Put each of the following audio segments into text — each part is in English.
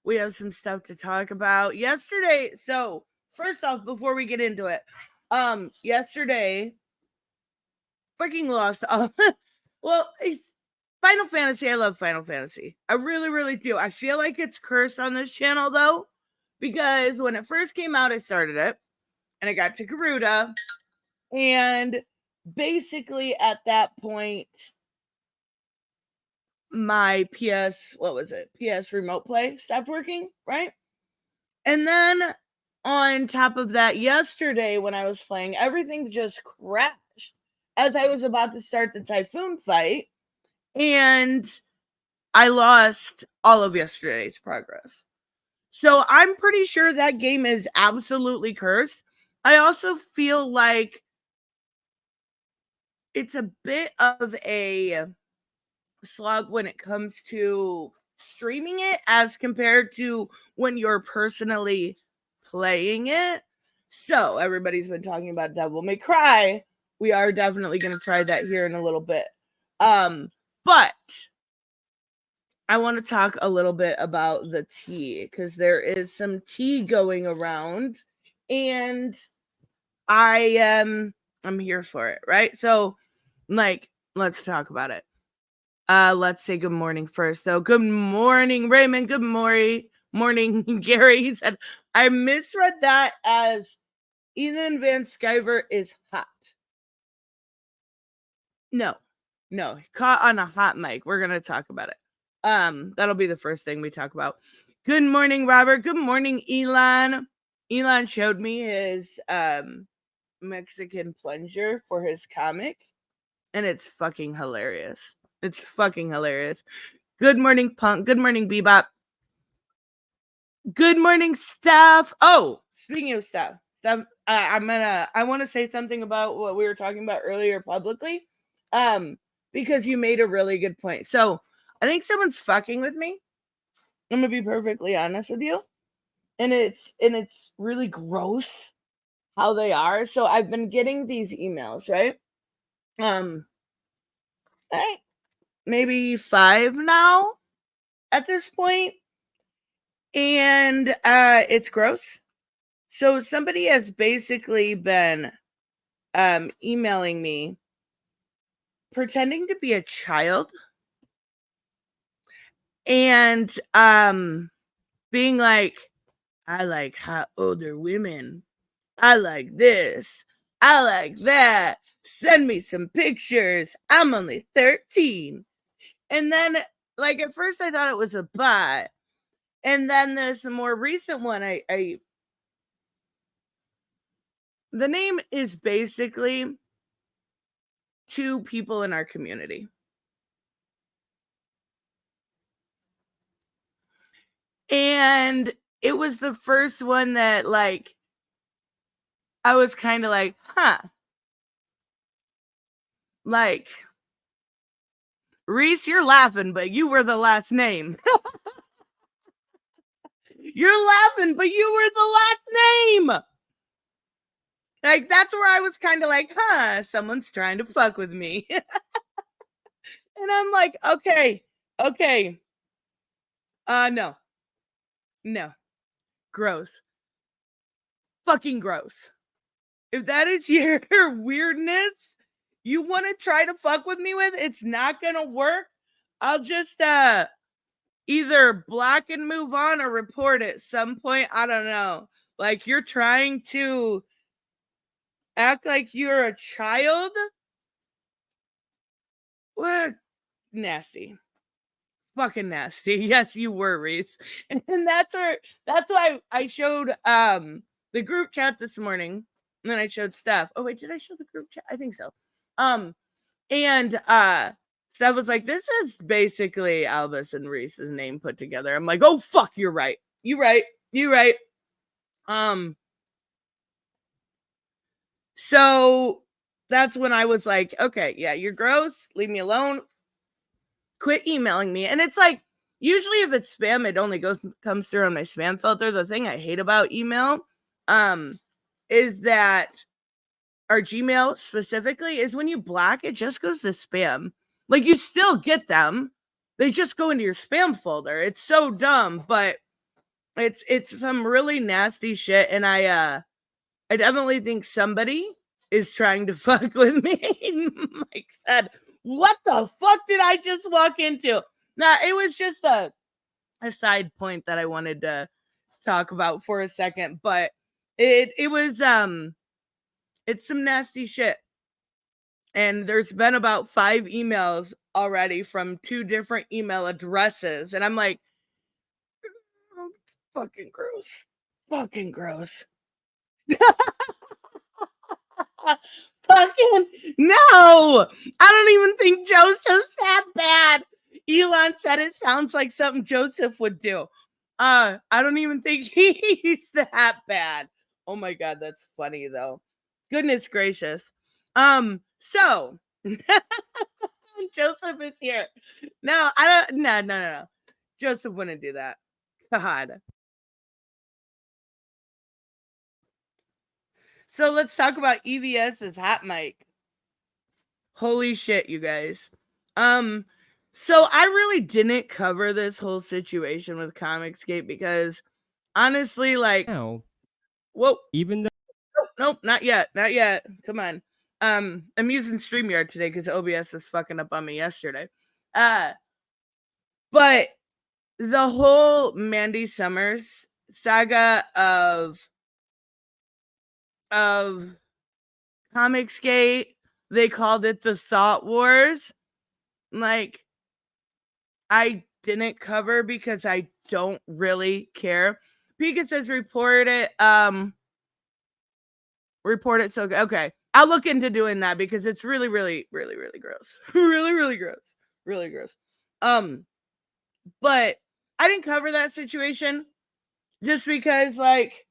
We have some stuff to talk about. Yesterday, so first off, before we get into it, yesterday, freaking lost. Well, it's Final Fantasy. I love Final Fantasy. I really, really do. I feel like it's cursed on this channel though, because when it first came out, I started it, and I got to Garuda, and basically at that point, my PS remote play stopped working, right? And then on top of that, yesterday when I was playing, everything just crashed as I was about to start the Typhoon fight, and I lost all of yesterday's progress. So I'm pretty sure that game is absolutely cursed. I also feel like it's a bit of a slog when it comes to streaming it as compared to when you're personally playing it. So everybody's been talking about Devil May Cry. We are definitely going to try that here in a little bit. But I want to talk a little bit about the tea, because there is some tea going around, and I'm here for it, right? So, like, let's talk about it. Let's say good morning first, though. Good morning, Raymond. Good morning, Gary. He said, I misread that as Ethan Van Sciver is hot. No, caught on a hot mic. We're going to talk about it. That'll be the first thing we talk about. Good morning, Robert. Good morning, Elon. Elon showed me his Mexican plunger for his comic, and it's fucking hilarious. It's fucking hilarious. Good morning, Punk. Good morning, Bebop. Good morning, Steph. Oh, speaking of Steph, I want to say something about what we were talking about earlier publicly, because you made a really good point. So I think someone's fucking with me. I'm gonna be perfectly honest with you, and it's really gross how they are. So I've been getting these emails, right? Right, maybe 5 now at this point, and it's gross. So somebody has basically been emailing me pretending to be a child and being like, I like hot older women, I like this, I like that, send me some pictures, I'm only 13. And then, like, at first I thought it was a bot, and then this more recent one, I the name is basically 2 people in our community. And it was the first one that, like, I was kind of like, huh. Like, Reese, you're laughing, but you were the last name. You're laughing, but you were the last name. Like, that's where I was kind of like, huh, someone's trying to fuck with me. And I'm like, okay. No. Gross. Fucking gross. If that is your weirdness you want to try to fuck with me with, it's not gonna work. I'll just either block and move on or report at some point. I don't know. Like, you're trying to act like you're a child? What? Nasty. Fucking nasty. Yes, you were, Reese. And that's why I showed the group chat this morning. And then I showed Steph. Oh wait, did I show the group chat? I think so. And Steph was like, this is basically Albus and Reese's name put together. I'm like, oh fuck, you're right. You right. So that's when I was like, okay, yeah, you're gross. Leave me alone. Quit emailing me. And it's like, usually if it's spam, it only comes through on my spam filter. The thing I hate about email is that our Gmail specifically is when you block, it just goes to spam. Like, you still get them. They just go into your spam folder. It's so dumb, but It's some really nasty shit, and I definitely think somebody is trying to fuck with me. Mike said, "What the fuck did I just walk into?" Nah, it was just a side point that I wanted to talk about for a second, but it was it's some nasty shit. And there's been about 5 emails already from 2 different email addresses, and I'm like, oh, it's fucking gross. Fucking gross. Fucking no! I don't even think Joseph's that bad. Elon said it sounds like something Joseph would do. I don't even think he's that bad. Oh my god, that's funny though. Goodness gracious. So Joseph is here. No, I don't no. Joseph wouldn't do that. God. So let's talk about EVS's hot mic. Holy shit, you guys. So I really didn't cover this whole situation with Comicsgate because honestly, like, Now, whoa, even though nope, not yet. Come on. I'm using StreamYard today because OBS was fucking up on me yesterday. But the whole Mandy Summers saga of Comicsgate, they called it the Thought Wars. Like, I didn't cover because I don't really care. Pika says report it. Report it. So okay, I'll look into doing that because it's really gross. really gross. Really gross. But I didn't cover that situation just because, like,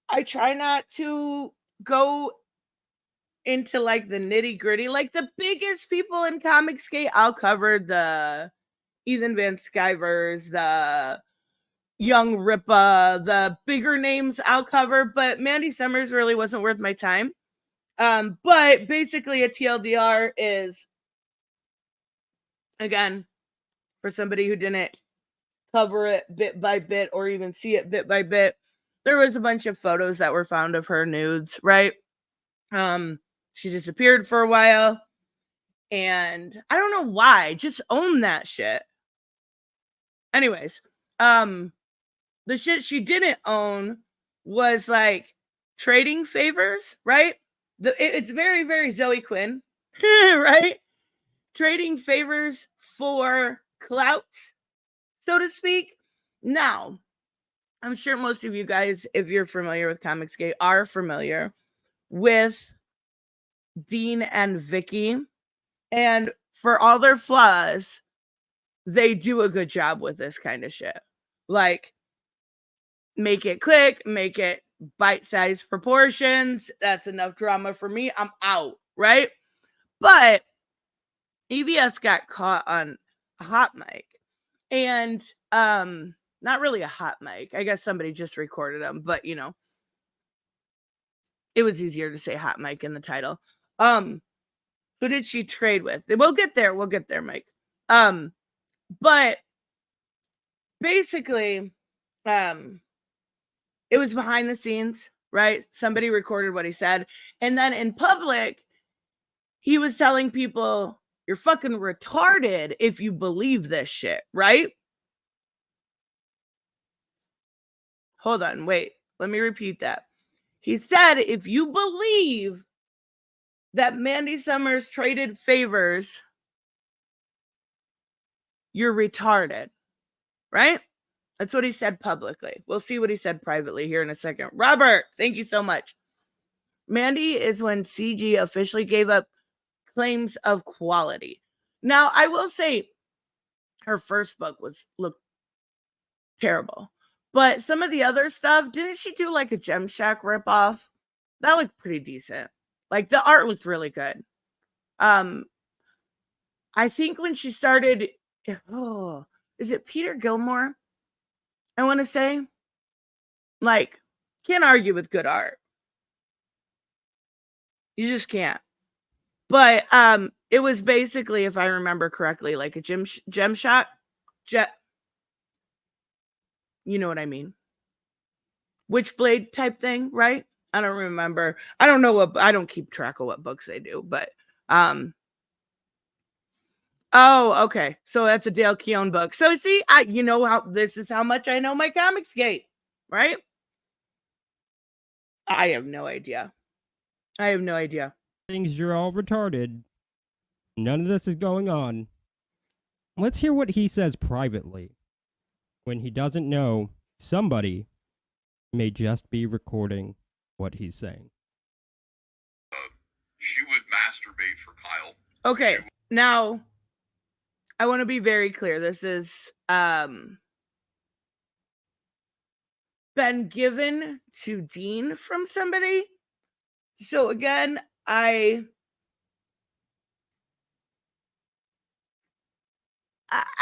I try not to go into like the nitty gritty. Like the biggest people in Comicsgate, I'll cover the Ethan Van Skyvers, the Young Ripa, the bigger names I'll cover, but Mandy Summers really wasn't worth my time. But basically a TLDR is, again, for somebody who didn't cover it bit by bit or even see it bit by bit, there was a bunch of photos that were found of her nudes, right? She disappeared for a while, and I don't know why. Just own that shit. Anyways, the shit she didn't own was like trading favors, right? It's very Zoe Quinn, right? Trading favors for clout, so to speak. Now, I'm sure most of you guys, if you're familiar with Comicsgate, are familiar with Dean and Vicky. And for all their flaws, they do a good job with this kind of shit. Like, make it quick, make it bite-sized proportions. That's enough drama for me. I'm out, right? But EVS got caught on a hot mic. And not really a hot mic. I guess somebody just recorded them, but you know, it was easier to say hot mic in the title. Who did she trade with? We'll get there, Mike. But basically, it was behind the scenes, right? Somebody recorded what he said. And then in public, he was telling people, you're fucking retarded if you believe this shit, right? Hold on, wait. Let me repeat that. He said, if you believe that Mandy Summers traded favors, you're retarded, right? That's what he said publicly. We'll see what he said privately here in a second. Robert, thank you so much. Mandy is when CG officially gave up claims of quality. Now, I will say her first book looked terrible. But some of the other stuff, didn't she do like a Gem Shack ripoff? That looked pretty decent. Like the art looked really good. I think when she started, is it Peter Gilmore? I want to say, like, can't argue with good art. You just can't. But it was basically, if I remember correctly, like a Gem Shack. You know what I mean? Witchblade type thing, right? I don't remember. I don't keep track of what books they do, but oh, okay. So that's a Dale Keown book. So see, this is how much I know my Comicsgate, right? I have no idea. Things, you're all retarded. None of this is going on. Let's hear what he says privately. When he doesn't know, somebody may just be recording what he's saying. She would masturbate for Kyle. Okay, now I want to be very clear. This is been given to Dean from somebody. So again, I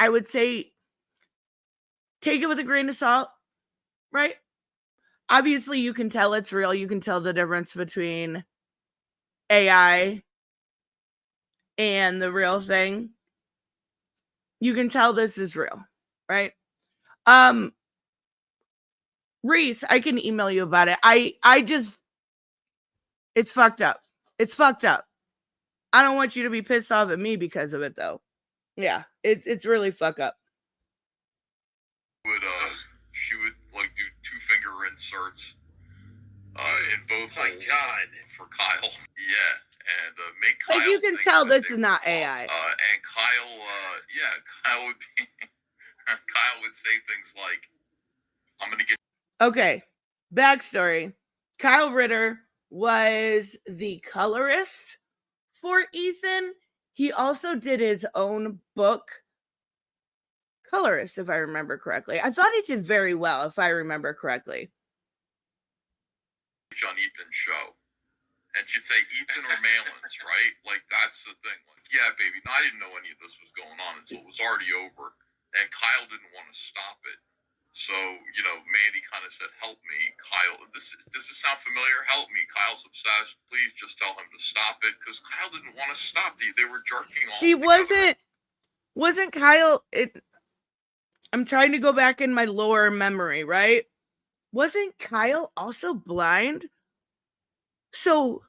would say take it with a grain of salt, right? Obviously, you can tell it's real. You can tell the difference between AI and the real thing. You can tell this is real, right? Reese, I can email you about it. It's fucked up. It's fucked up. I don't want you to be pissed off at me because of it, though. Yeah, it's really fuck up. She would like do 2-finger inserts in both holes for Kyle. Yeah, and make Kyle. Like you can tell this is not AI. And Kyle, Kyle would be. Kyle would say things like, "I'm gonna get." Okay, backstory: Kyle Ritter was the colorist for Ethan. He also did his own book colorist, if I remember correctly. I thought he did very well, if I remember correctly. On Ethan's show, and she'd say Ethan or Malin's, right? Like that's the thing. Like, yeah, baby. I didn't know any of this was going on until it was already over, and Kyle didn't want to stop it. So Mandy kind of said, "Help me, Kyle. Does this sound familiar? Help me. Kyle's obsessed. Please just tell him to stop it." Because Kyle didn't want to stop. They were jerking off. See, wasn't Kyle? I'm trying to go back in my lower memory, right? Wasn't Kyle also blind? So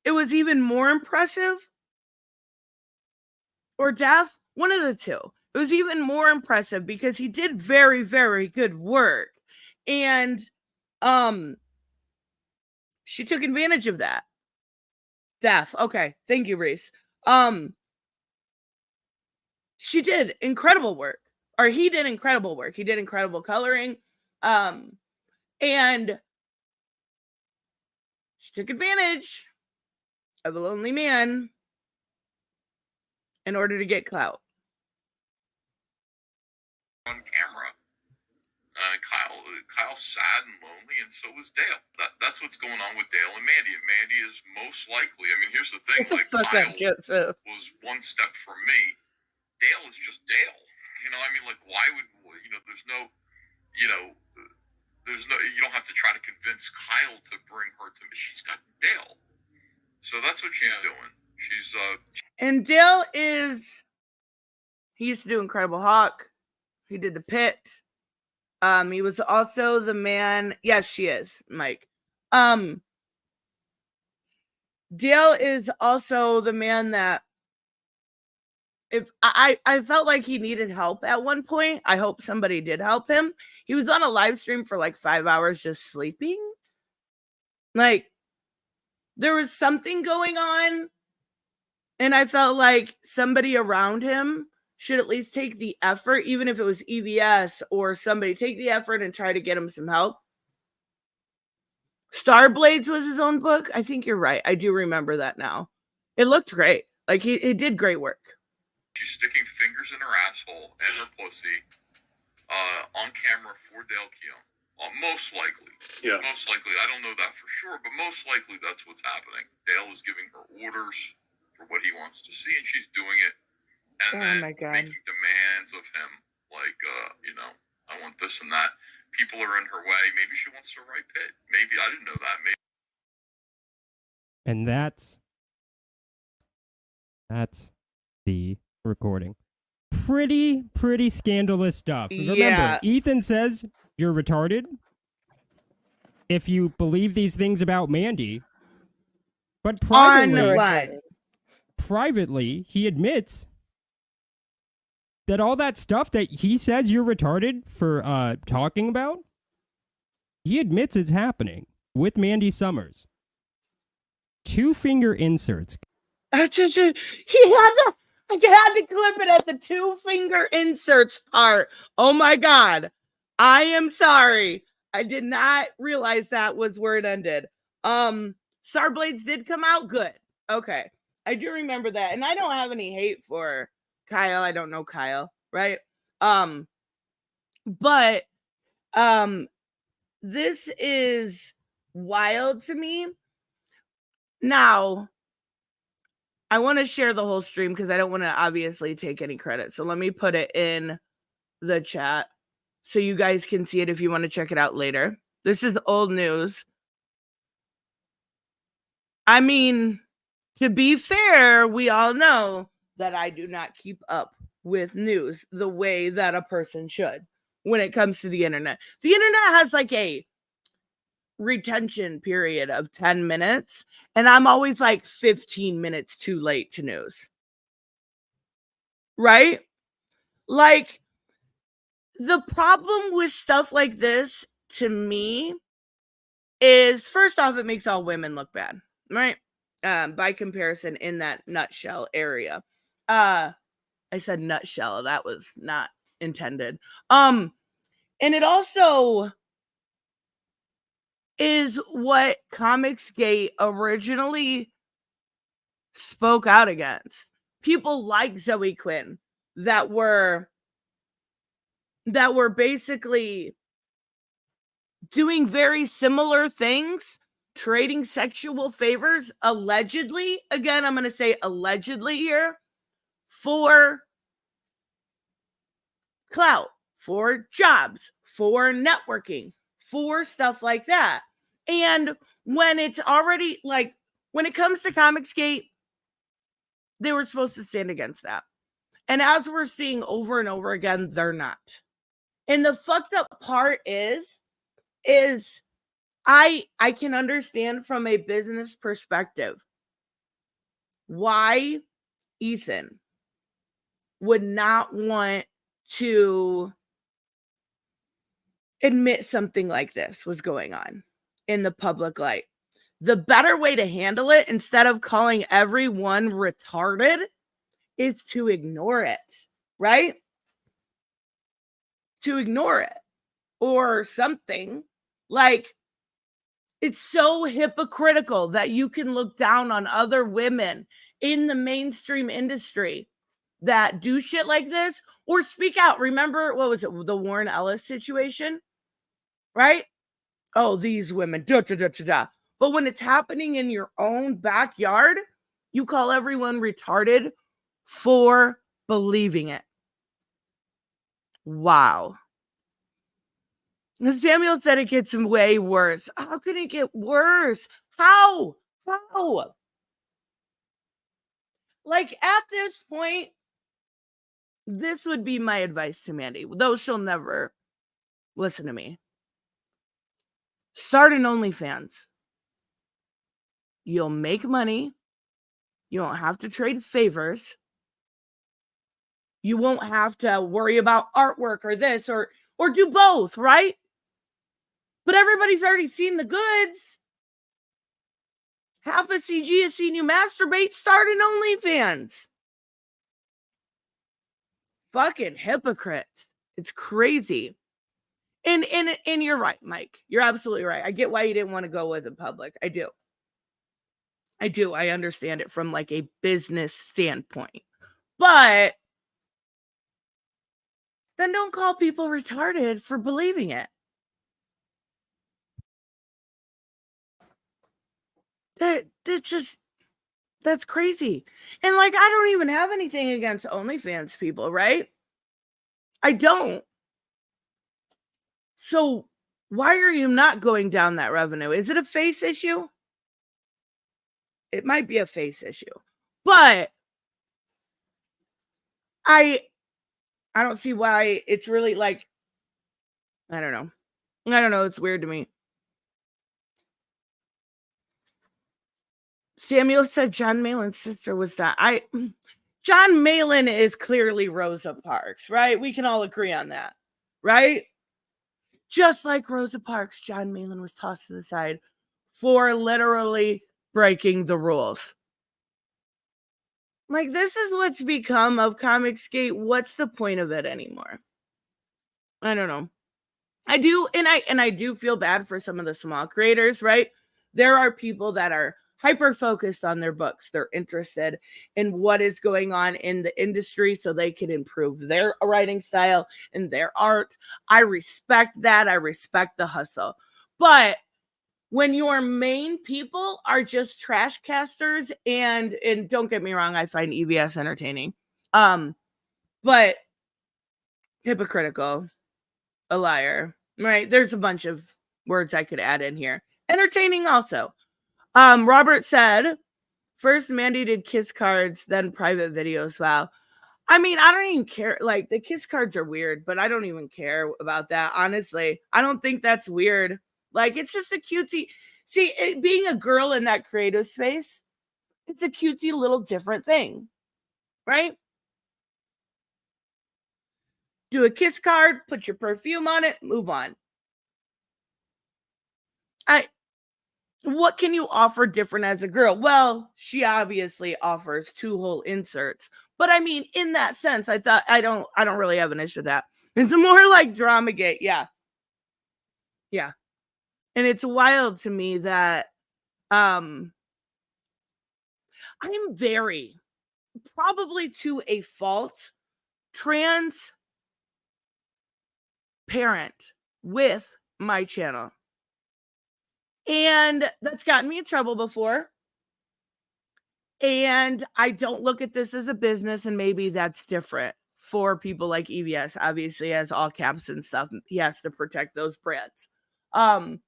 it was even more impressive? Or deaf? One of the two. It was even more impressive because he did very, very good work. And she took advantage of that. Deaf. Okay. Thank you, Reese. She did incredible work. Or he did incredible work. He did incredible coloring. And she took advantage of a lonely man in order to get clout. On camera. Kyle's sad and lonely, and so was Dale. That's what's going on with Dale and Mandy. And Mandy is most likely, I mean, here's the thing, like Kyle was one step from me. Dale is just Dale. I mean, like, why would, you don't have to try to convince Kyle to bring her to me. She's got Dale. So that's what she's doing. She's, and Dale he used to do Incredible Hulk. He did The Pit. He was also the man. Yes, she is, Mike. Dale is also the man that if I felt like he needed help at one point. I hope somebody did help him. He was on a live stream for like 5 hours just sleeping. Like there was something going on. And I felt like somebody around him should at least take the effort, even if it was EVS or somebody, take the effort and try to get him some help. Starblades was his own book. I think you're right. I do remember that now. It looked great. Like he did great work. She's sticking fingers in her asshole and her pussy on camera for Dale Keown. Most likely. Yeah. Most likely. I don't know that for sure, but most likely that's what's happening. Dale is giving her orders for what he wants to see, and she's doing it. And then making demands of him, like, I want this and that. People are in her way. Maybe she wants to write Pit. Maybe, I didn't know that. Maybe. And that's the recording. Pretty scandalous stuff. Yeah. Remember, Ethan says you're retarded if you believe these things about Mandy. But privately, he admits that all that stuff that he says you're retarded for talking about, he admits it's happening with Mandy Summers. 2-finger inserts. I had to clip it at the 2-finger inserts part. Oh my God. I am sorry. I did not realize that was where it ended. Starblades did come out good. Okay. I do remember that. And I don't have any hate for Kyle. I don't know Kyle, right? But this is wild to me. Now, I want to share the whole stream because I don't want to obviously take any credit. So let me put it in the chat so you guys can see it if you want to check it out later. This is old news. I mean, to be fair, we all know that I do not keep up with news the way that a person should when it comes to the internet. The internet has like a retention period of 10 minutes, and I'm always like 15 minutes too late to news. Right? Like, the problem with stuff like this, to me, is first off, it makes all women look bad, right? By comparison, in that nutshell area. I said nutshell, that was not intended. And it also is what Comicsgate originally spoke out against. People like Zoe Quinn that were basically doing very similar things, trading sexual favors, allegedly. Again, I'm going to say allegedly here, for clout, for jobs, for networking, for stuff like that. And when it's already like, when it comes to Comicsgate, they were supposed to stand against that. And as we're seeing over and over again, they're not. And the fucked up part is I can understand from a business perspective why Ethan would not want to admit something like this was going on in the public light. The better way to handle it, instead of calling everyone retarded, is to ignore it, right? To ignore it or something. Like, it's so hypocritical that you can look down on other women in the mainstream industry that do shit like this or speak out. Remember, what was it? The Warren Ellis situation, right? Oh, these women, da, da, da, da, da. But when it's happening in your own backyard, you call everyone retarded for believing it. Wow. Samuel said it gets way worse. How can it get worse? How? Like, at this point, this would be my advice to Mandy, though she'll never listen to me. Start an OnlyFans. You'll make money. You don't have to trade favors. You won't have to worry about artwork or this or do both, right? But everybody's already seen the goods. Half of CG has seen you masturbate. Start an OnlyFans. Fucking hypocrites. It's crazy. And you're right, Mike. You're absolutely right. I get why you didn't want to go with it public. I do. I understand it from like a business standpoint. But then don't call people retarded for believing it. That's crazy. And like, I don't even have anything against OnlyFans people, right? I don't. So why are you not going down that revenue? Is it a face issue? It might be a face issue. But I don't see why it's really like, I don't know. I don't know. It's weird to me. Samuel said John Malin's sister was that. John Malin is clearly Rosa Parks, right? We can all agree on that, right? Just like Rosa Parks, John Malin was tossed to the side for literally breaking the rules. Like, this is what's become of Comicsgate. What's the point of it anymore? I don't know. I do feel bad for some of the small creators, right? There are people that are hyper focused on their books. They're interested in what is going on in the industry so they can improve their writing style and their art. I respect that. I respect the hustle. But when your main people are just trash casters, and don't get me wrong, I find EVS entertaining, but hypocritical, a liar, right? There's a bunch of words I could add in here. Entertaining also. Robert said, first mandated kiss cards, then private videos. Wow. I mean, I don't even care. Like, the kiss cards are weird, but I don't even care about that. Honestly, I don't think that's weird. Like, it's just a cutesy. See, being a girl in that creative space, it's a cutesy little different thing, right? Do a kiss card, put your perfume on it, move on. What can you offer different as a girl? Well, she obviously offers 2 whole inserts, but I mean, in that sense, I don't really have an issue with that. It's more like Dramagate, yeah, and it's wild to me that I'm very, probably to a fault, transparent with my channel. And that's gotten me in trouble before. And I don't look at this as a business, and maybe that's different for people like EVS. Obviously, has all caps and stuff. He has to protect those brands. I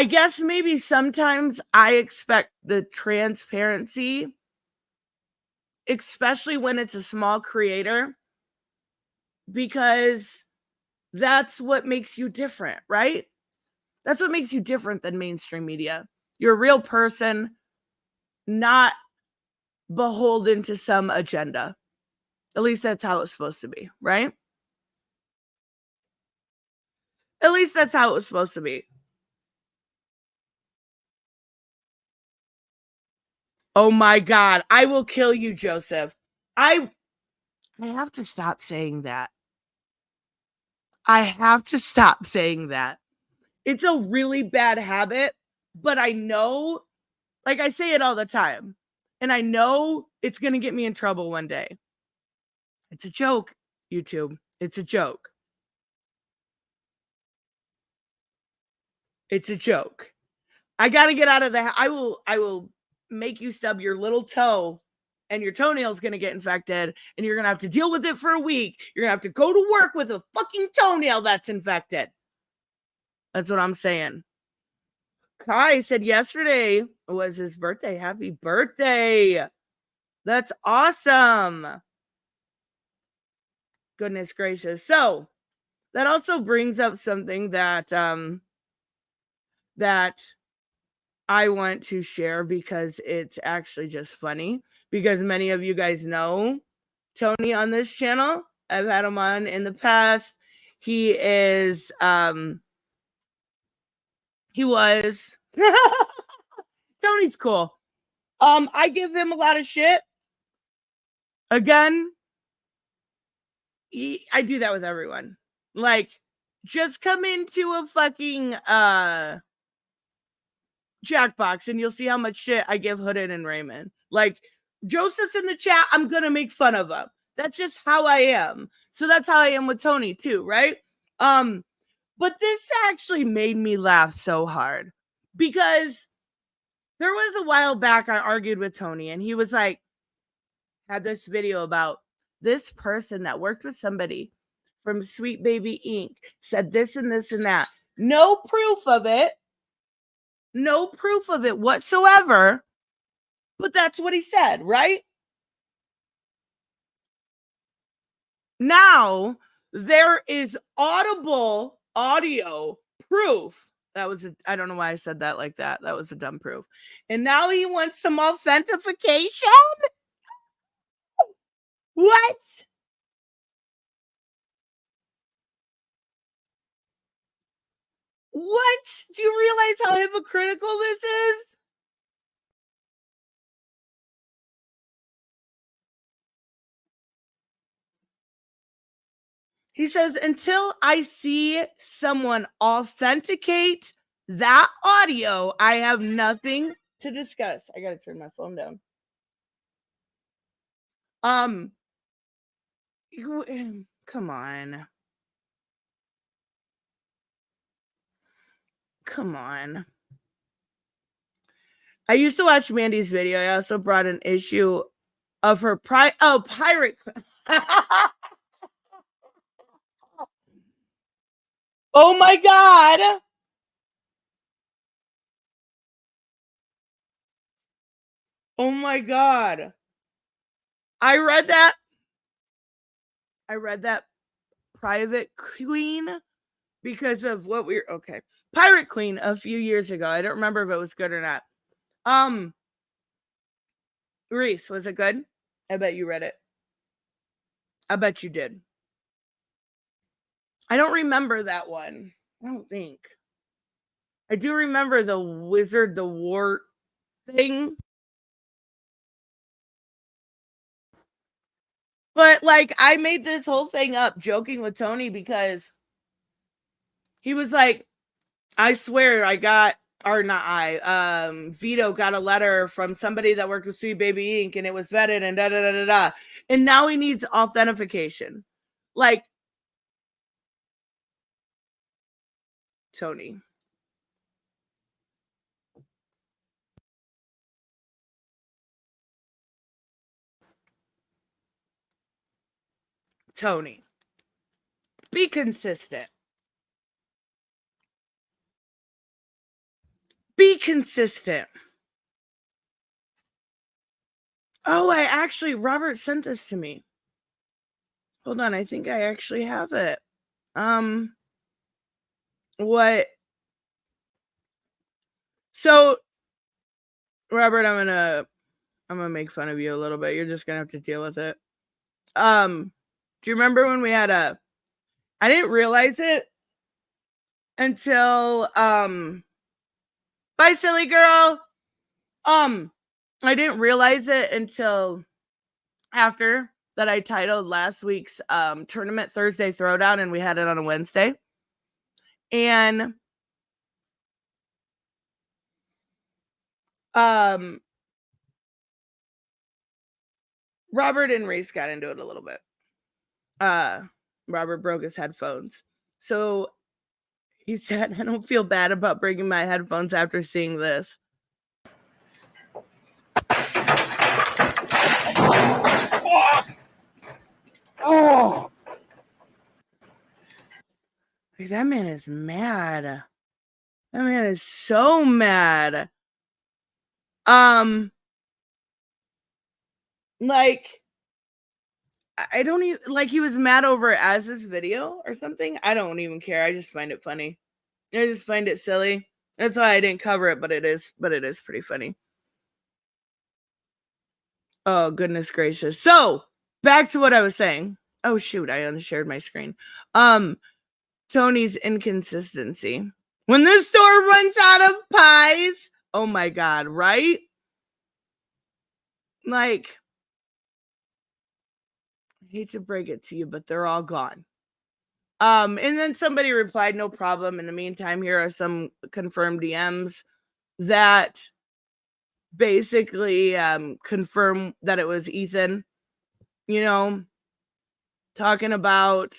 guess maybe sometimes I expect the transparency, especially when it's a small creator, because that's what makes you different, right? That's what makes you different than mainstream media. You're a real person, not beholden to some agenda. At least that's how it's supposed to be, right? At least that's how it was supposed to be. Oh my God, I will kill you, Joseph. I have to stop saying that. I have to stop saying that. It's a really bad habit, but I know, like, I say it all the time, and I know it's going to get me in trouble one day. It's a joke, YouTube. It's a joke. It's a joke. I got to get out of the I will make you stub your little toe, and your toenail's going to get infected, and you're going to have to deal with it for a week. You're going to have to go to work with a fucking toenail that's infected. That's what I'm saying. Kai said yesterday was his birthday. Happy birthday. That's awesome. Goodness gracious. So that also brings up something that that I want to share, because it's actually just funny, because many of you guys know Tony on this channel. I've had him on in the past. He is he was Tony's cool. I give him a lot of shit. Again, I do that with everyone. Like, just come into a fucking Jackbox and you'll see how much shit I give Hooded and Raymond. Like, Joseph's in the chat, I'm gonna make fun of him. That's just how I am. So that's how I am with Tony too, right? But this actually made me laugh so hard, because there was a while back I argued with Tony, and he was like, had this video about this person that worked with somebody from Sweet Baby Inc. said this and this and that. No proof of it. No proof of it whatsoever. But that's what he said, right? Now, there is audible audio proof. I don't know why I said that like that. That was a dumb proof. And now he wants some authentication? What? What? Do you realize how hypocritical this is? He says, until I see someone authenticate that audio, I have nothing to discuss. I gotta turn my phone down. Come on. Come on. I used to watch Mandy's video. I also brought an issue of her pirate. Oh my God. Oh my God. I read that Private Queen because of what Pirate Queen a few years ago. I don't remember if it was good or not. Reese, was it good? I bet you read it. I bet you did. I don't remember that one. I don't think. I do remember the Wizard the Wart thing. But like, I made this whole thing up joking with Tony because he was like, I swear Vito got a letter from somebody that worked with Sweet Baby Inc. and it was vetted and da. And now he needs authentication. Like, Tony. Tony. Be consistent. Be consistent. Oh, Robert sent this to me. Hold on, I think I actually have it. What? So, Robert, I'm gonna make fun of you a little bit. You're just gonna have to deal with it. Do you remember when we had I didn't realize it until bye, silly girl. I didn't realize it until after that I titled last week's tournament Thursday Throwdown, and we had it on a Wednesday. And Robert and Reese got into it a little bit. Robert broke his headphones. So he said, I don't feel bad about breaking my headphones after seeing this. Oh, that man is mad. That man is so mad. Like, I don't even, like, he was mad over Az's video or something. I don't even care. I just find it funny. I just find it silly. That's why I didn't cover it, but it is pretty funny. Oh, goodness gracious. So, back to what I was saying. Oh, shoot, I unshared my screen. Tony's inconsistency. When the store runs out of pies, oh my God, right? Like, I hate to break it to you, but they're all gone. And then somebody replied, no problem. In the meantime, here are some confirmed DMs that basically confirm that it was Ethan, talking about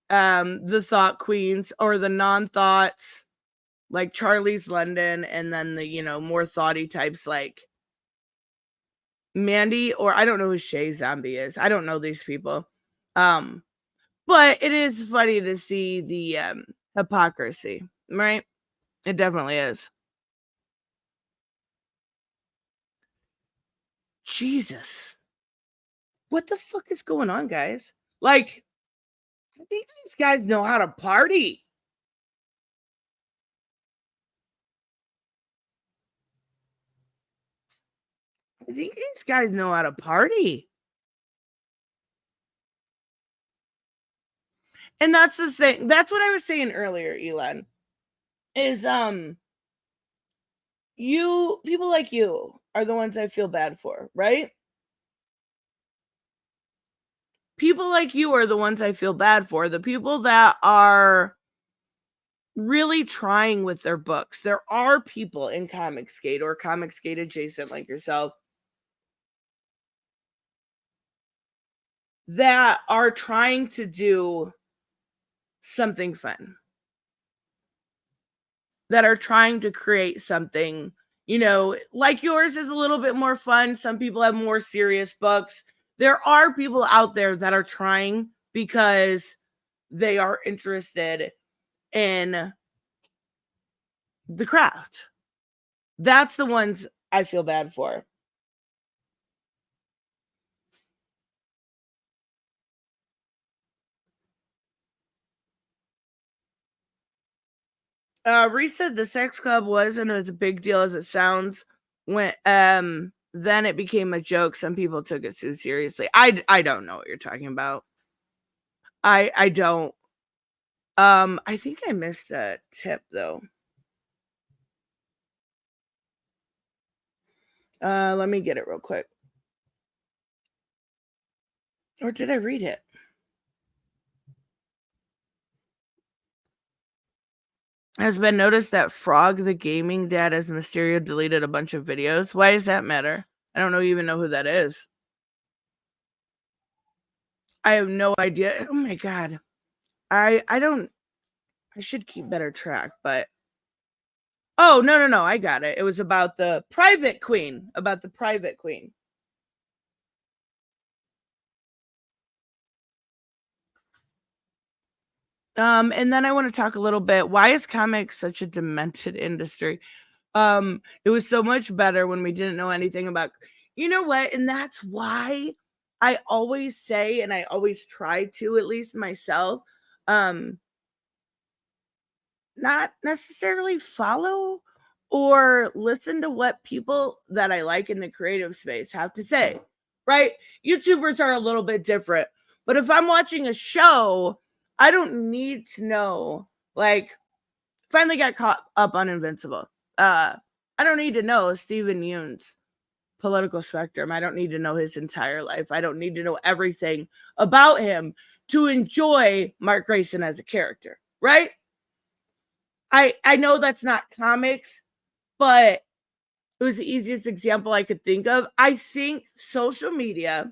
the thought queens or the non-thoughts like Charlie's London, and then the more thoughty types like Mandy, or I don't know who Shay Zombie is. I don't know these people. But it is funny to see the hypocrisy, right? It definitely is. Jesus. What the fuck is going on, guys? Like, I think these guys know how to party. I think these guys know how to party. And that's the thing. That's what I was saying earlier, Elon. Is you people like you are the ones I feel bad for, right? People like you are the ones I feel bad for. The people that are really trying with their books. There are people in Comicsgate or Comicsgate adjacent like yourself that are trying to do something fun, that are trying to create something, you know, like yours is a little bit more fun. Some people have more serious books. There are people out there that are trying because they are interested in the craft. That's the ones I feel bad for. Reese said the sex club wasn't as a big deal as it sounds. When then it became a joke. Some people took it too seriously. I don't know what you're talking about. I don't. I think I missed a tip though. Let me get it real quick. Or did I read it? Has been noticed that Frog the Gaming Dad as Mysterio deleted a bunch of videos. Why does that matter? I don't even know who that is. I have no idea. Oh my god. I should keep better track, but oh no, I got it. It was about the private queen. And then I want to talk a little bit. Why is comics such a demented industry? It was so much better when we didn't know anything about, you know what? And that's why I always say, and I always try to, at least myself, not necessarily follow or listen to what people that I like in the creative space have to say, right? YouTubers are a little bit different, but if I'm watching a show, I don't need to know, like, finally got caught up on Invincible. I don't need to know Steven Yeun's political spectrum. I don't need to know his entire life. I don't need to know everything about him to enjoy Mark Grayson as a character, right? I know that's not comics, but it was the easiest example I could think of. I think social media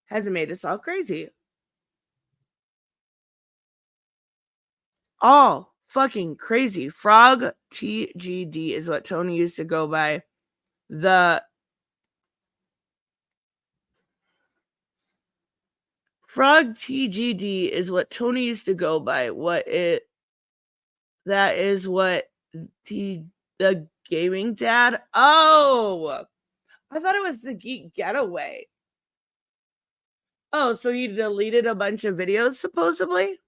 has made us all crazy. All fucking crazy. Frog TGD is what Tony used to go by. The Frog TGD is what Tony used to go by. That is what the gaming dad. Oh, I thought it was the Geek Getaway. Oh, so he deleted a bunch of videos supposedly?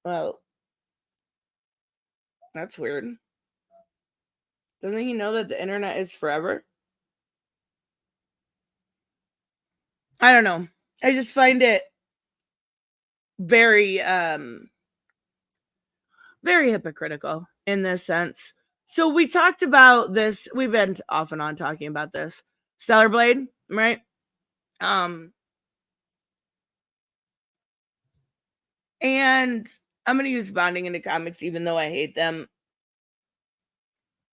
Well, that's weird. Doesn't he know that the internet is forever? I don't know. I just find it very very hypocritical in this sense. So we talked about this. We've been off and on talking about this. Stellar Blade, right? And I'm going to use Bonding into Comics, even though I hate them.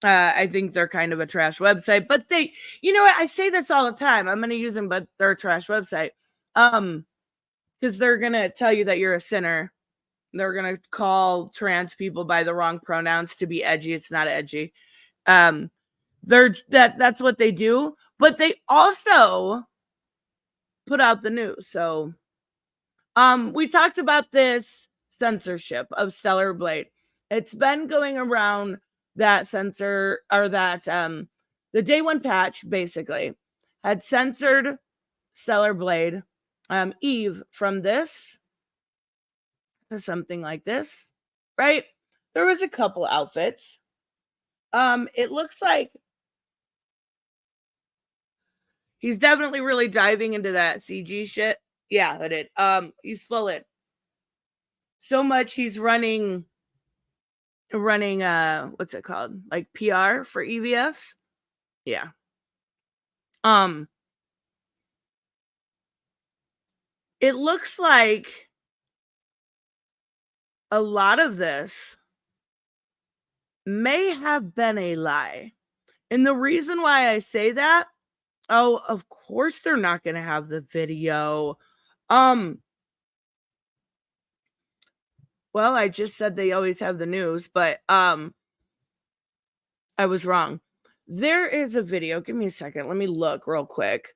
I think they're kind of a trash website, but they, you know what? I say this all the time. I'm going to use them, but they're a trash website. Because they're going to tell you that you're a sinner. They're going to call trans people by the wrong pronouns to be edgy. It's not edgy. That's what they do, but they also put out the news. So, we talked about this censorship of Stellar Blade. It's been going around that censor or that the day one patch basically had censored Stellar Blade, Eve from this to something like this, right? There was a couple outfits. It looks like he's definitely really diving into that CG shit. Yeah, it did. He's full in. So much he's running what's it called? Like PR for EVS? Yeah. It looks like a lot of this may have been a lie. And the reason why I say that, oh, of course they're not going to have the video. Well, I just said they always have the news, but I was wrong. There is a video. Give me a second. Let me look real quick.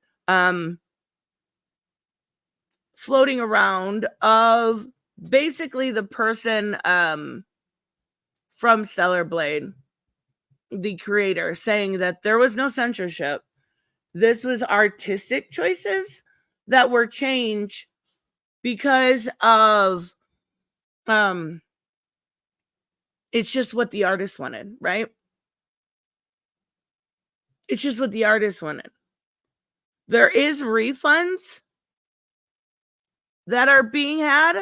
Floating around of basically the person from Stellar Blade, the creator, saying that there was no censorship. This was artistic choices that were changed because of it's just what the artist wanted, right? It's just what the artist wanted. There is refunds that are being had.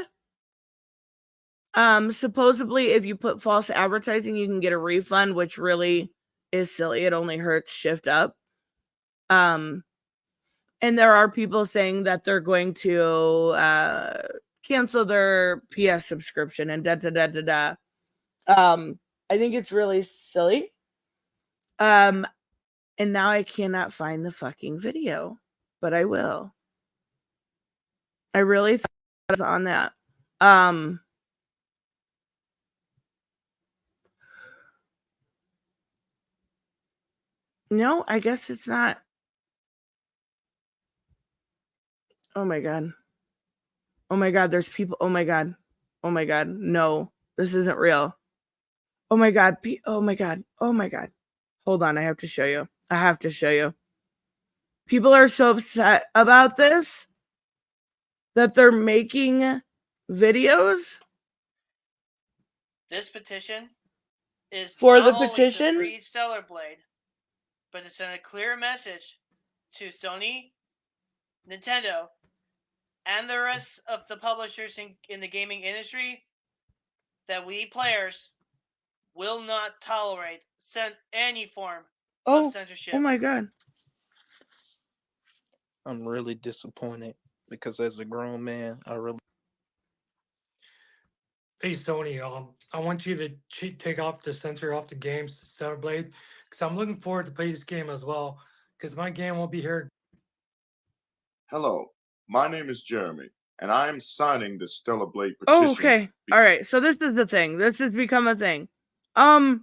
Supposedly, if you put false advertising, you can get a refund, which really is silly. It only hurts Shift Up. And there are people saying that they're going to cancel their PS subscription and da. I think it's really silly. And now I cannot find the fucking video, but I will. I really thought I was on that. No, I guess it's not. Oh my god. Oh my god, there's people. Oh my god. Oh my god. No, this isn't real. Oh my god. Oh my god. Oh my god. Hold on, I have to show you. I have to show you. People are so upset about this that they're making videos. This petition is For not the only petition? to free Stellar Blade, but to send a clear message to Sony, Nintendo, and the rest of the publishers in the gaming industry that we players will not tolerate any form of censorship. Oh my god. I'm really disappointed because as a grown man, I really. Hey Sony, I want you to take off the censor off the games, Stellar Blade, because I'm looking forward to play this game as well. Because my game won't be here. Hello, my name is Jeremy, and I am signing the Stellar Blade petition. Oh, okay. All right. So this is the thing. This has become a thing. All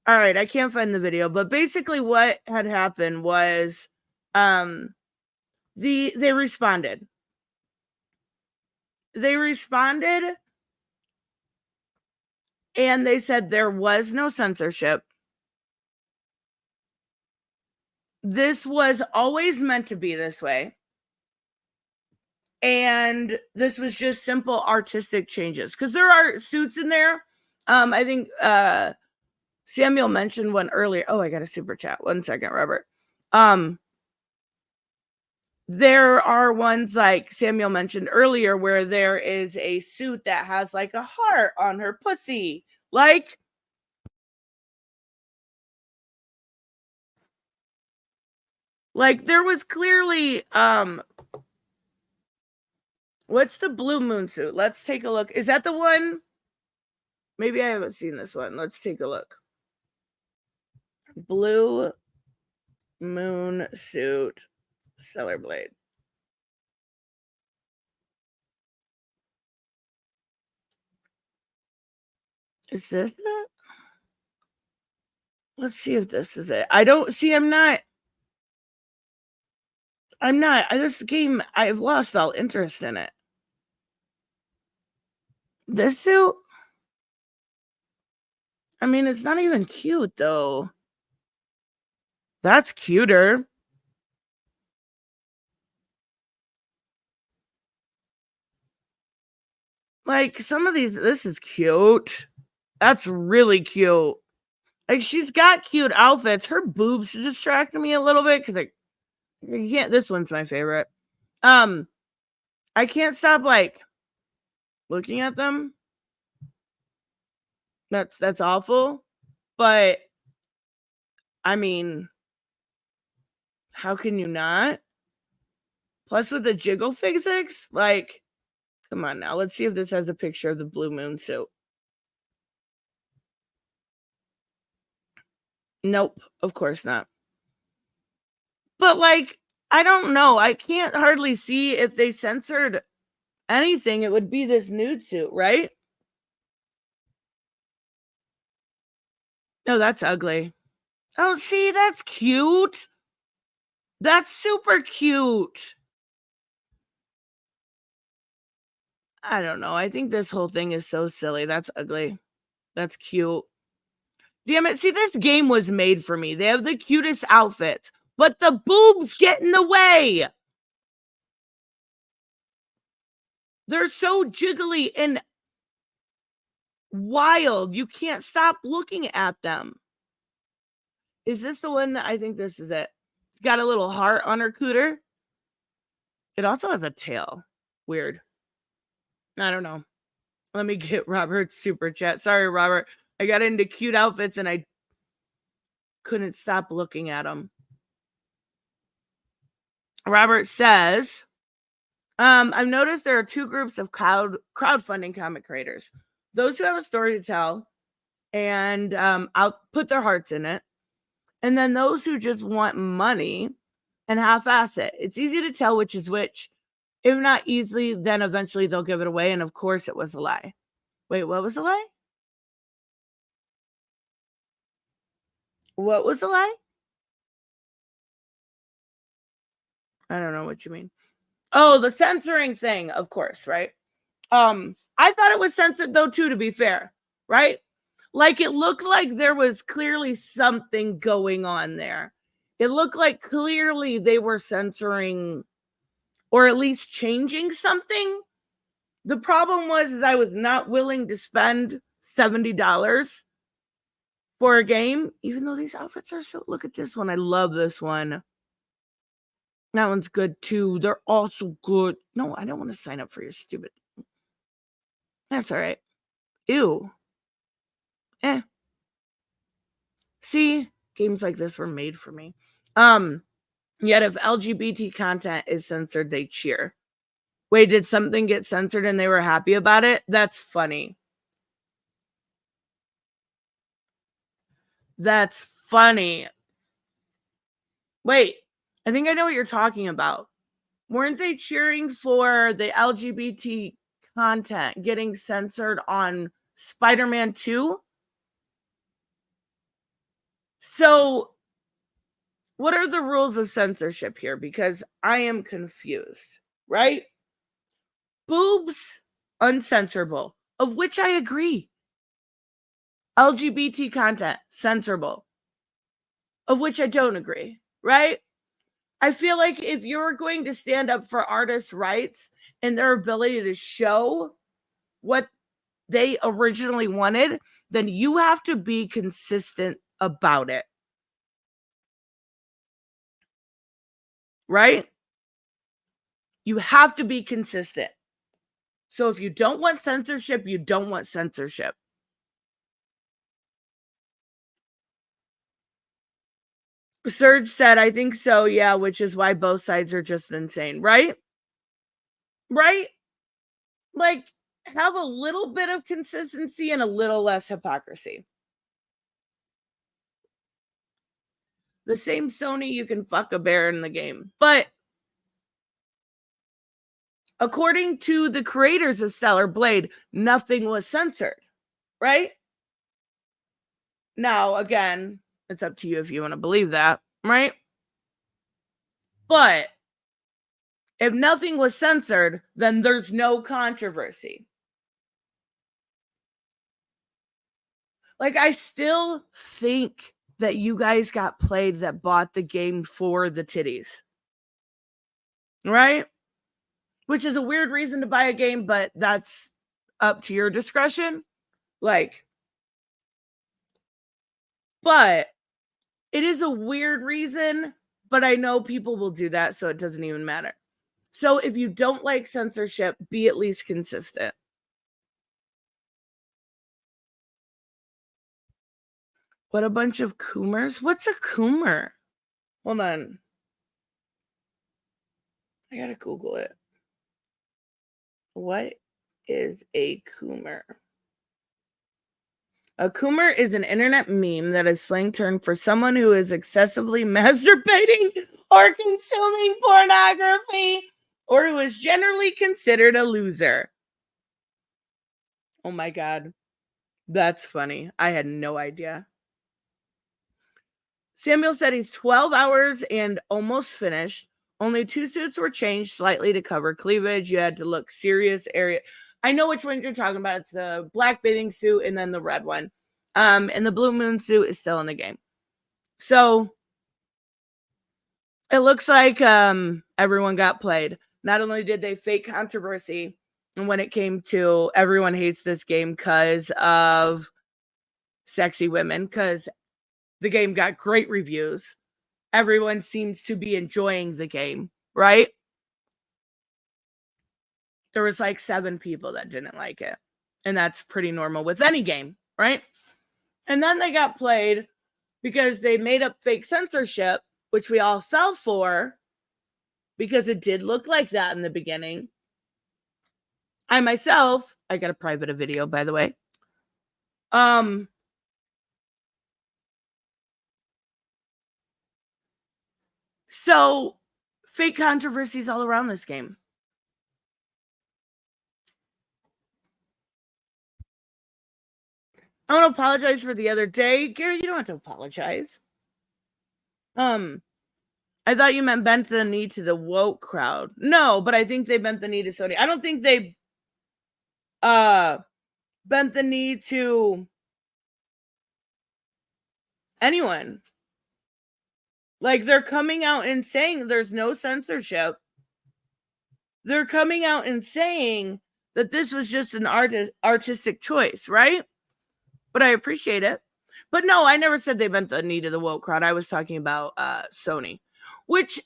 right, I can't find the video, but basically what had happened was they responded. They responded and they said there was no censorship. This was always meant to be this way. And this was just simple artistic changes because there are suits in there. I think Samuel mentioned one earlier. Oh, I got a super chat. 1 second, Robert. There are ones like Samuel mentioned earlier where there is a suit that has like a heart on her pussy. Like there was clearly what's the Blue Moon suit? Let's take a look. Is that the one? Maybe I haven't seen this one. Let's take a look. Blue Moon suit, Stellar Blade. Is this it? Let's see if this is it. I don't see. I'm not. This game, I've lost all interest in it. This suit? I mean, it's not even cute, though. That's cuter. Like, some of these, this is cute. That's really cute. Like, she's got cute outfits. Her boobs distracted me a little bit because you can't. This one's my favorite. I can't stop like looking at them. That's awful. But I mean, how can you not? Plus, with the jiggle physics, like, come on now. Let's see if this has a picture of the Blue Moon suit. Nope, of course not. But like, I don't know. I can't hardly see if they censored anything. It would be this nude suit, right? No, that's ugly. Oh, see, that's cute. That's super cute. I don't know. I think this whole thing is so silly. That's ugly. That's cute. Damn it. See, this game was made for me. They have the cutest outfits, but the boobs get in the way. They're so jiggly and wild. You can't stop looking at them. Is this the one that I think this is it? Got a little heart on her cooter. It also has a tail. Weird. I don't know. Let me get Robert's super chat. Sorry, Robert. I got into cute outfits and I couldn't stop looking at them. Robert says, I've noticed there are two groups of crowdfunding comic creators. Those who have a story to tell and I'll put their hearts in it. And then those who just want money and half-ass it. It's easy to tell which is which. If not easily, then eventually they'll give it away. And of course, it was a lie. Wait, what was the lie? What was the lie? I don't know what you mean. Oh, the censoring thing, of course, right? I thought it was censored though too, to be fair, right? Like it looked like there was clearly something going on there. It looked like clearly they were censoring or at least changing something. The problem was that I was not willing to spend $70 for a game, even though these outfits are so, look at this one. I love this one. That one's good too. They're also good. No, I don't want to sign up for your stupid. That's all right. Ew. See, games like this were made for me. Yet if LGBT content is censored, they cheer. Wait, did something get censored and they were happy about it? That's funny. That's funny. Wait, I think I know what you're talking about. Weren't they cheering for the LGBT content getting censored on Spider-Man 2? So, what are the rules of censorship here? Because I am confused, right? Boobs, uncensorable, of which I agree. LGBT content, censorable, of which I don't agree, right? I feel like if you're going to stand up for artists' rights and their ability to show what they originally wanted, then you have to be consistent about it. Right? You have to be consistent. So if you don't want censorship, you don't want censorship. Serge said, I think so, yeah, which is why both sides are just insane, right? Right? Like, have a little bit of consistency and a little less hypocrisy. The same Sony, you can fuck a bear in the game. But according to the creators of Stellar Blade, nothing was censored, right? Now, again, it's up to you if you want to believe that, right? But if nothing was censored, then there's no controversy. Like, I still think that you guys got played that bought the game for the titties. Right? Which is a weird reason to buy a game, but that's up to your discretion. Like, but it is a weird reason, but I know people will do that, so it doesn't even matter. So if you don't like censorship, be at least consistent. What a bunch of coomers. What's a coomer? Hold on. I gotta Google it. What is a coomer? A coomer is an internet meme that is slang term for someone who is excessively masturbating or consuming pornography, or who is generally considered a loser. Oh my God. That's funny. I had no idea. Samuel said he's 12 hours and almost finished. Only 2 suits were changed slightly to cover cleavage. You had to look serious area. I know which one you're talking about. It's the black bathing suit and then the red one. And the blue moon suit is still in the game. So it looks like everyone got played. Not only did they fake controversy, and when it came to everyone hates this game because of sexy women, because the game got great reviews. Everyone seems to be enjoying the game, right? There was like 7 people that didn't like it. And that's pretty normal with any game, right? And then they got played because they made up fake censorship, which we all fell for because it did look like that in the beginning. I myself, I got a private video, by the way. So fake controversies all around this game. I want to apologize for the other day. Gary, you don't have to apologize. I thought you meant bent the knee to the woke crowd. No, but I think they bent the knee to Sony. I don't think they bent the knee to anyone. Like, they're coming out and saying there's no censorship. They're coming out and saying that this was just an artistic choice, right? But I appreciate it. But no, I never said they bent the knee to the woke crowd. I was talking about Sony, which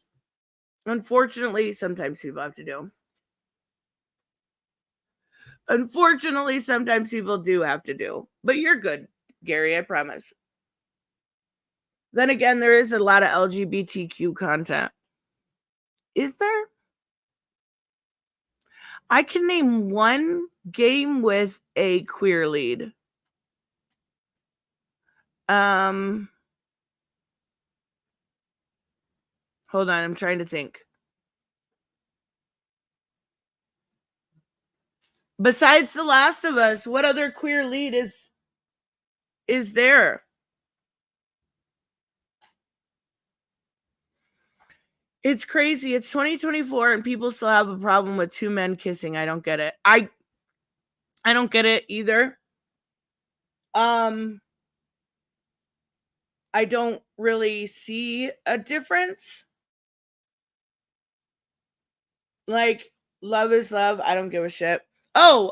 unfortunately sometimes people have to do. Unfortunately, sometimes people do have to do. But you're good, Gary, I promise. Then again, there is a lot of LGBTQ content. Is there? I can name one game with a queer lead. Hold on, I'm trying to think. Besides The Last of Us, what other queer lead is there? It's crazy. It's 2024 and people still have a problem with 2 men kissing. I don't get it. I don't get it either. I don't really see a difference. Like, love is love. I don't give a shit. Oh,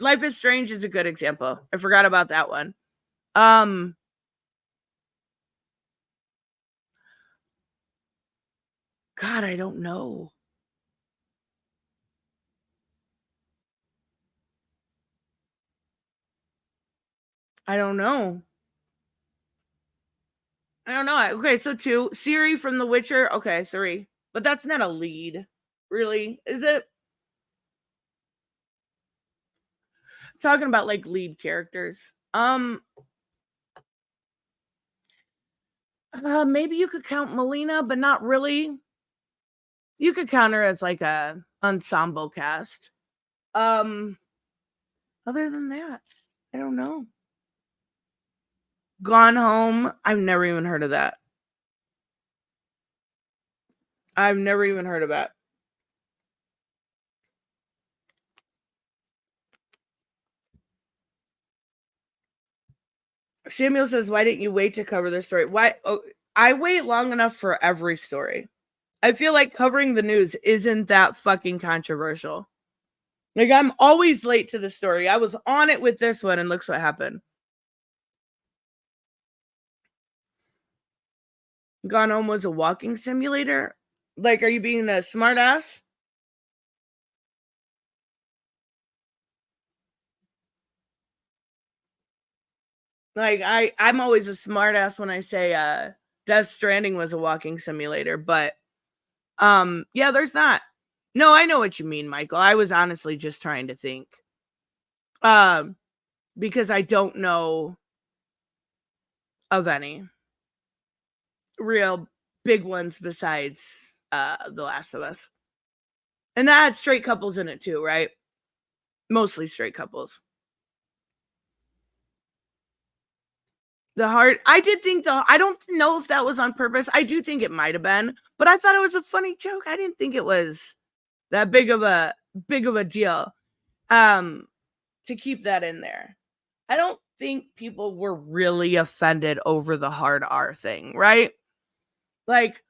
Life is Strange is a good example. I forgot about that one. God, I don't know. I don't know. Okay, so 2. Siri from The Witcher. Okay, 3. But that's not a lead. Really? Is it? Talking about like lead characters. Maybe you could count Melina, but not really. You could count her as like a ensemble cast. Other than that, I don't know. Gone Home. I've never even heard of that. I've never even heard of that. Samuel says, why didn't you wait to cover the story? Why? Oh, I wait long enough for every story. I feel like covering the news isn't that fucking controversial. Like, I'm always late to the story. I was on it with this one, and looks what happened. Gone Home was a walking simulator? Like, are you being a smartass? Like, I'm always a smartass when I say Death Stranding was a walking simulator, but yeah, there's not. No, I know what you mean, Michael. I was honestly just trying to think. Because I don't know of any real big ones besides The Last of Us. And that had straight couples in it too, right? Mostly straight couples. I did think I don't know if that was on purpose. I do think it might have been, but I thought it was a funny joke. I didn't think it was that big of a deal to keep that in there. I don't think people were really offended over the hard R thing, right? Like,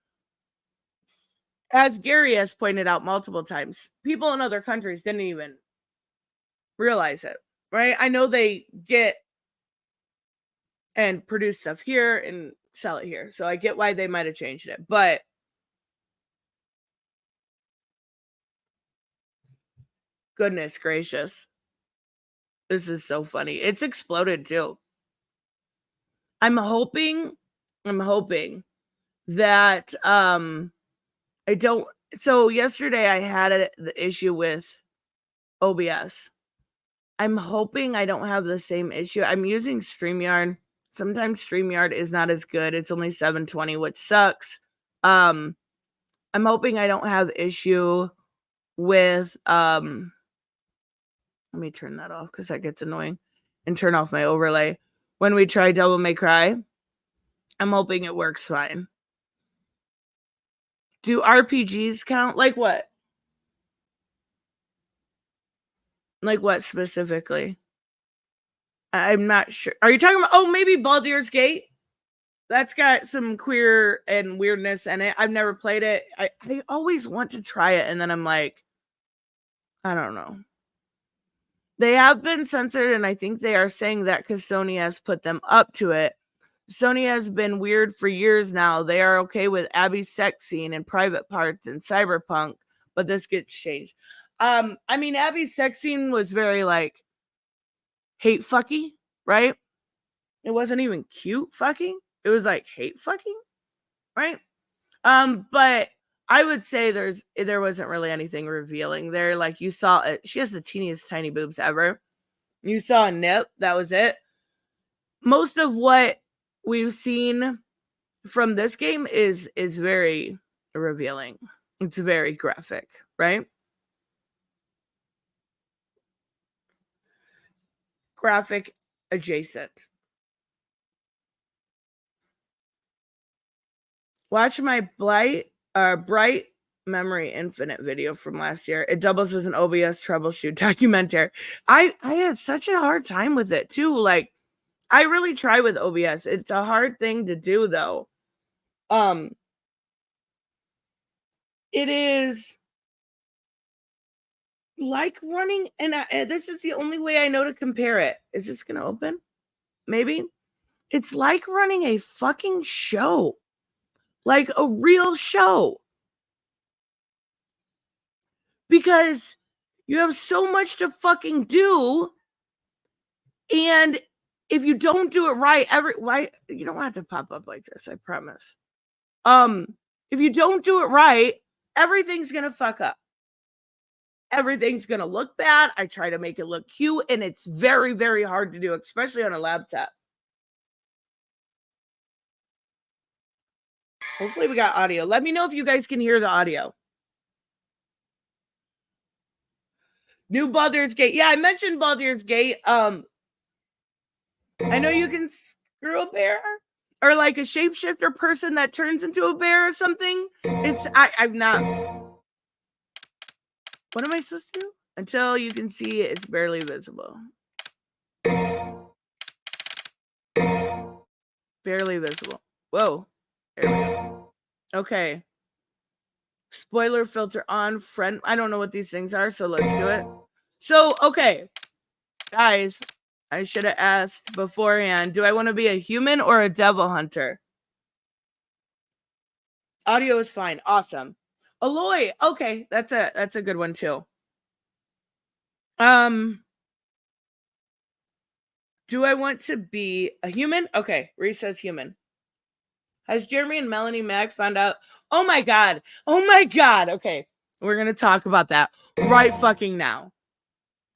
as Gary has pointed out multiple times, people in other countries didn't even realize it, right? I know they get and produce stuff here and sell it here, so I get why they might have changed it, but goodness gracious. This is so funny. It's exploded too. I'm hoping that I don't. So yesterday I had the issue with OBS. I'm hoping I don't have the same issue. I'm using StreamYard. Sometimes StreamYard is not as good. It's only 720, which sucks. I'm hoping I don't have issue with let me turn that off because that gets annoying, and turn off my overlay. When we try Devil May Cry, I'm hoping it works fine. Do RPGs count? Like what? Like what specifically? I'm not sure. Are you talking about, oh, maybe Baldur's Gate? That's got some queer and weirdness in it. I've never played it. I always want to try it, and then I'm like, I don't know. They have been censored, and I think they are saying that because Sony has put them up to it. Sony has been weird for years now. They are okay with Abby's sex scene and private parts and cyberpunk, but this gets changed. I mean, Abby's sex scene was very like hate fucky, right? It wasn't even cute fucking. It was like hate fucking, right? But I would say there wasn't really anything revealing there. Like, you saw it. She has the teeniest tiny boobs ever. You saw a nip. That was it. Most of what we've seen from this game is very revealing. It's very graphic, right? Graphic adjacent. Watch my bright memory infinite video from last year. It doubles as an OBS troubleshoot documentary. I had such a hard time with it too. Like, I really try with OBS. It's a hard thing to do though. It is like running, and this is the only way I know to compare it. Is this gonna open? Maybe. It's like running a fucking show. Like a real show. Because you have so much to fucking do, and if you don't do it right, you don't have to pop up like this, I promise. If you don't do it right, everything's gonna fuck up. Everything's gonna look bad. I try to make it look cute, and it's very, very hard to do, especially on a laptop. Hopefully we got audio. Let me know if you guys can hear the audio. New Baldur's Gate. Yeah, I mentioned Baldur's Gate. I know you can screw a bear, or like a shapeshifter person that turns into a bear or something. I'm not. What am I supposed to do? Until you can see it, it's barely visible. Barely visible. Whoa. There we go. Okay. Spoiler filter on. Friend. I don't know what these things are, so let's do it. So, okay. Guys, I should have asked beforehand. Do I want to be a human or a devil hunter? Audio is fine. Awesome. Aloy. Okay, that's a good one too. Do I want to be a human? Okay, Reese says human. Has Jeremy and Melanie Mag found out? Oh my god. Oh my god. Okay, we're gonna talk about that right fucking now.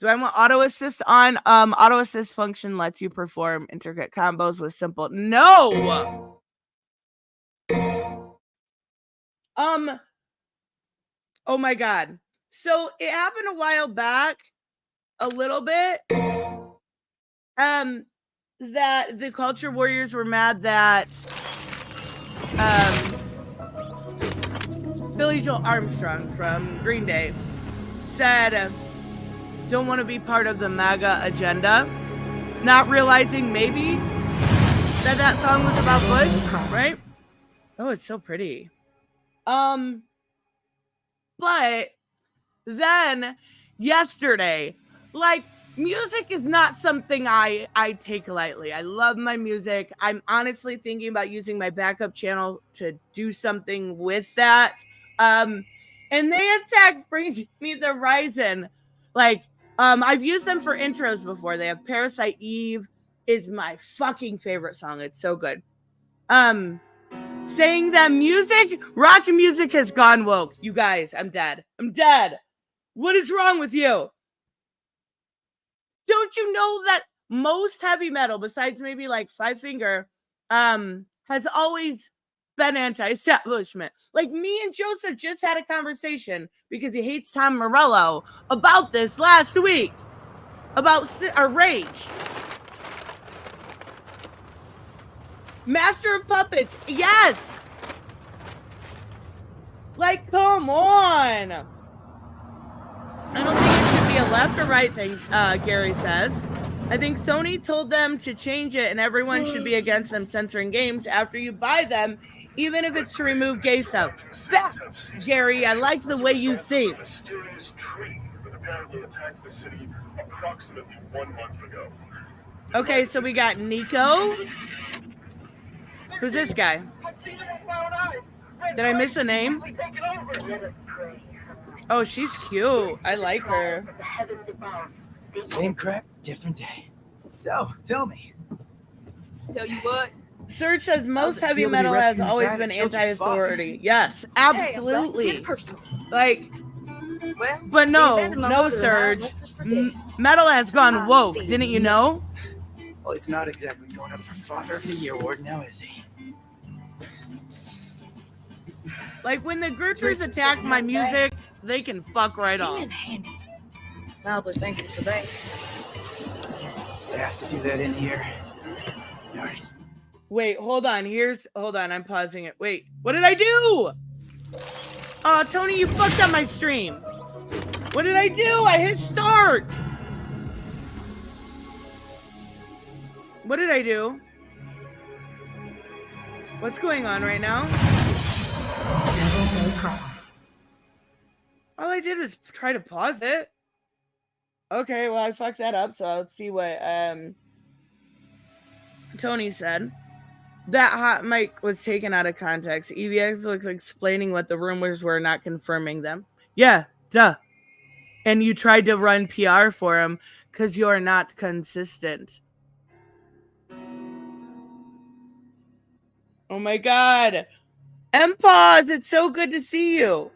Do I want auto assist on? Auto assist function lets you perform intricate combos with simple. No. Oh my god. So it happened a while back, a little bit. That the Culture Warriors were mad that Billy Joel Armstrong from Green Day said don't want to be part of the MAGA agenda, not realizing maybe that song was about Bush, right? Oh, it's so pretty. But then yesterday, like, music is not something I take lightly. I love my music. I'm honestly thinking about using my backup channel to do something with that. And they attacked Bring Me the Horizon. Like, I've used them for intros before. They have Parasite Eve is my fucking favorite song. It's so good. Saying that rock music has gone woke. You guys, I'm dead. I'm dead. What is wrong with you? Don't you know that most heavy metal, besides maybe like Five Finger, has always been anti-establishment? Like, me and Joseph just had a conversation because he hates Tom Morello about this last week. About Rage. Master of Puppets, yes! Like, come on! I don't think it should be a left or right thing, Gary says. I think Sony told them to change it and everyone should be against them censoring games after you buy them, even if it's to remove gay stuff. Facts, Gary, I like the way you think. Mysterious tree that apparently attacked the city approximately 1 month ago. Okay, so we got Nico. Who's this guy? Did I miss a name? Oh, she's cute. I like her. Same crap, different day. So, tell me. Tell you what. Search says most heavy metal has always been anti-authority. Yes, absolutely. Like, but no, Surge. Metal has gone woke. Didn't you know? Well, he's not exactly going up for Father of the Year award now, is he? Like, when the Gertrudes attack my music, they can fuck right off. Mildly thank you for that. I have to do that in here. Nice. Wait, hold on. I'm pausing it. Wait, what did I do? Oh, Tony, you fucked up my stream. What did I do? I hit start. What did I do? What's going on right now? All I did was try to pause it. Okay, well, I fucked that up, so let's see what Tony said. That hot mic was taken out of context. EVX was explaining what the rumors were, not confirming them. Yeah, duh. And you tried to run PR for him because you're not consistent. Oh my god. MPause, it's so good to see you.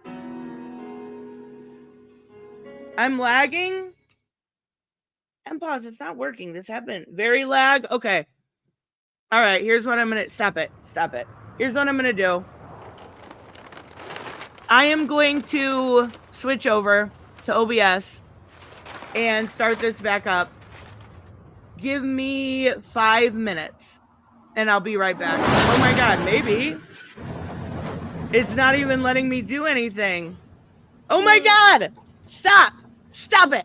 I'm lagging. MPause, it's not working. This happened. Very lag. Okay. All right, here's what I'm going to... Stop it. Here's what I'm going to do. I am going to switch over to OBS and start this back up. Give me 5 minutes and I'll be right back. Oh my god, maybe. It's not even letting me do anything. Oh my god! Stop it!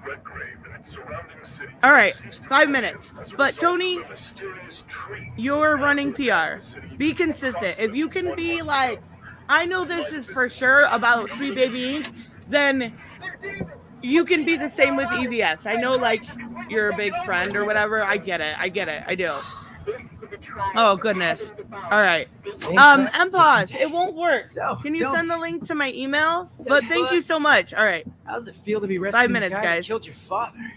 Redgrave, an and surrounding cities. All right, ceased to 5 function minutes. as a But result of Tony, a mysterious tree you're running apparently attacking PR. the city Be consistent. If you can approximately be 1 month like, ago. I know this is for sure about Sweet Baby Inc., then you can be the same with EVS. I know, like, you're a big friend or whatever. I get it. I do. Oh, goodness. All right. MPOS, it won't work. So, Can you tell send me, the link to my email? Tell But you thank what. you so much. All right. How does it feel to be rescuing the minutes, guy that guys. killed your father?